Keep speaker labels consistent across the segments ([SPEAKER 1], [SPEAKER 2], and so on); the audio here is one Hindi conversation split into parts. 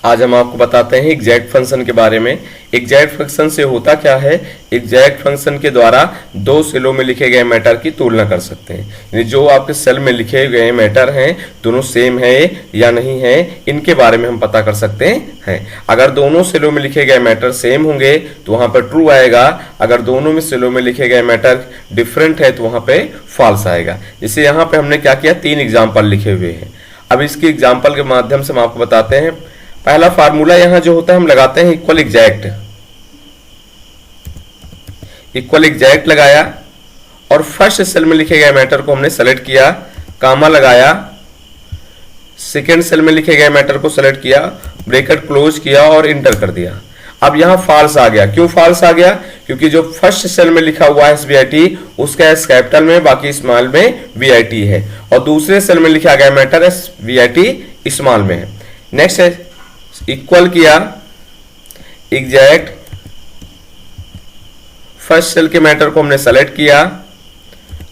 [SPEAKER 1] आज हम आपको बताते हैं एग्जैक्ट फंक्शन के बारे में। एग्जैक्ट फंक्शन से होता क्या है, एग्जैक्ट फंक्शन के द्वारा दो सेलों में लिखे गए मैटर की तुलना कर सकते हैं। यानी जो आपके सेल में लिखे गए मैटर हैं दोनों सेम है या नहीं है, इनके बारे में हम पता कर सकते हैं। अगर दोनों सेलों में लिखे गए मैटर सेम होंगे तो वहां पर ट्रू आएगा, अगर दोनों में सेलों में लिखे गए मैटर डिफरेंट है तो वहां पे फॉल्स आएगा। जैसे यहाँ पे हमने क्या किया, 3 एग्जाम्पल लिखे हुए हैं। अब इसके एग्जाम्पल के माध्यम से हम आपको बताते हैं। पहला फार्मूला यहां जो होता है हम लगाते हैं इक्वल एग्जैक्ट। इक्वल एग्जैक्ट लगाया और फर्स्ट सेल में लिखे गए मैटर को हमने सेलेक्ट किया, कामा लगाया, सेकेंड सेल में लिखे गए मैटर को सेलेक्ट किया, ब्रैकेट क्लोज किया और इंटर कर दिया। अब यहां फॉल्स आ गया। क्यों फॉल्स आ गया? क्योंकि जो फर्स्ट सेल में लिखा हुआ है SVIT उसका एस कैपिटल में बाकी स्मॉल में VIT है और दूसरे सेल में लिखा गया मैटर SVIT स्मॉल में है। नेक्स्ट है इक्वल किया एग्जैक्ट, फर्स्ट सेल के मैटर को हमने सेलेक्ट किया,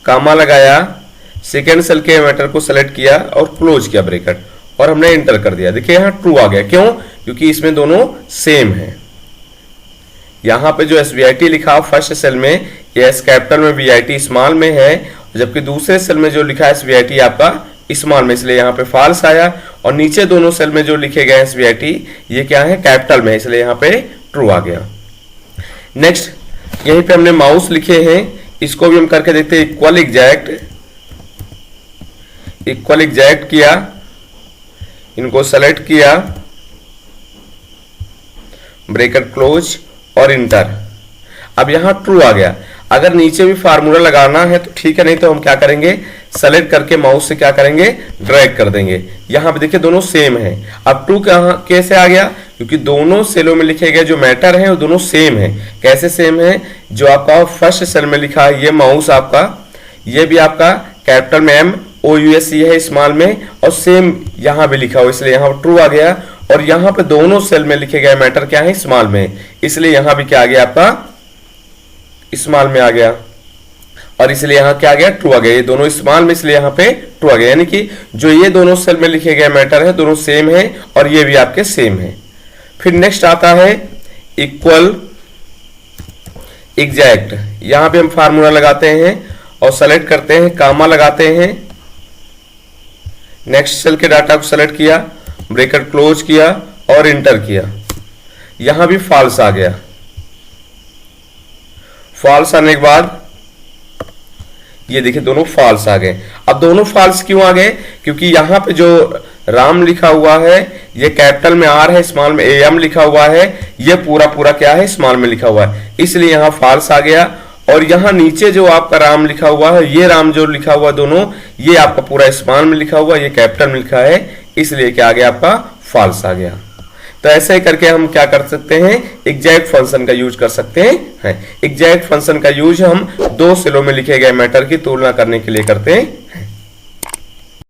[SPEAKER 1] कामा लगाया, सेकेंड सेल के मैटर को सेलेक्ट किया और क्लोज किया ब्रैकेट और हमने इंटर कर दिया। देखिए यहां ट्रू आ गया। क्यों? क्योंकि इसमें दोनों सेम है। यहां पे जो SVIT लिखा फर्स्ट सेल में ये एस कैपिटल में VIT स्मॉल में है, जबकि दूसरे सेल में जो लिखा है SVIT आपका स्मॉल में, इसलिए यहाँ पे फॉल्स आया। और नीचे दोनों सेल में जो लिखे गए SVIT ये क्या है, कैपिटल में, इसलिए यहाँ पे ट्रू आ गया। नेक्स्ट यहीं पे हमने माउस लिखे हैं, इसको भी हम करके देखते हैं। इक्वल एग्जैक्ट, इक्वल एग्जैक्ट किया, इनको सेलेक्ट किया, ब्रैकेट क्लोज और इंटर। अब यहां ट्रू आ गया। अगर नीचे भी फार्मूला लगाना है तो ठीक है, नहीं तो हम क्या करेंगे, सेलेक्ट करके माउस से क्या करेंगे, ड्रैग कर देंगे। यहां पे देखिए दोनों सेम है। अब ट्रू कैसे आ गया? क्योंकि दोनों सेलों में लिखे गए जो मैटर हैं वो दोनों सेम है। कैसे सेम है? जो आपका फर्स्ट सेल में लिखा है ये माउस आपका, ये भी आपका कैपिटल में MOUS है स्मॉल में और सेम यहां भी लिखा हो, इसलिए यहां ट्रू आ गया। और यहां पे दोनों सेल में लिखे गए मैटर क्या है, स्मॉल में, इसलिए यहां भी क्या आ गया आपका, स्मॉल में आ गया। और इसलिए यहां क्या आ गया, ट्रू आ गया। ये दोनों स्मॉल में इसलिए यहां पे ट्रू आ गया। यानी कि जो ये दोनों सेल में लिखे गए मैटर है दोनों सेम है और ये भी आपके सेम है। फिर नेक्स्ट आता है इक्वल एग्जैक्ट। यहां पे हम फार्मूला लगाते हैं और सेलेक्ट करते हैं, कामा लगाते हैं, नेक्स्ट सेल के डाटा को सेलेक्ट किया, ब्रैकेट क्लोज किया और इंटर किया। यहां भी फॉल्स आ गया। फॉल्स आने के बाद ये देखिए दोनों फॉल्स आ गए। अब दोनों फॉल्स क्यों आ गए? क्योंकि यहां पे जो राम लिखा हुआ है ये कैपिटल में R है, स्मॉल में AM लिखा हुआ है, ये पूरा क्या है, स्मॉल में लिखा हुआ है, इसलिए यहां फॉल्स आ गया। और यहां नीचे जो आपका राम लिखा हुआ है, ये राम जो लिखा हुआ दोनों, ये आपका पूरा स्मॉल में लिखा हुआ, ये कैपिटल में लिखा है, इसलिए क्या आ गया आपका, फॉल्स आ गया। तो ऐसे ही करके हम क्या कर सकते हैं, एग्जैक्ट फंक्शन का यूज कर सकते हैं। एग्जैक्ट फंक्शन का यूज हम दो सेलों में लिखे गए मैटर की तुलना करने के लिए करते हैं।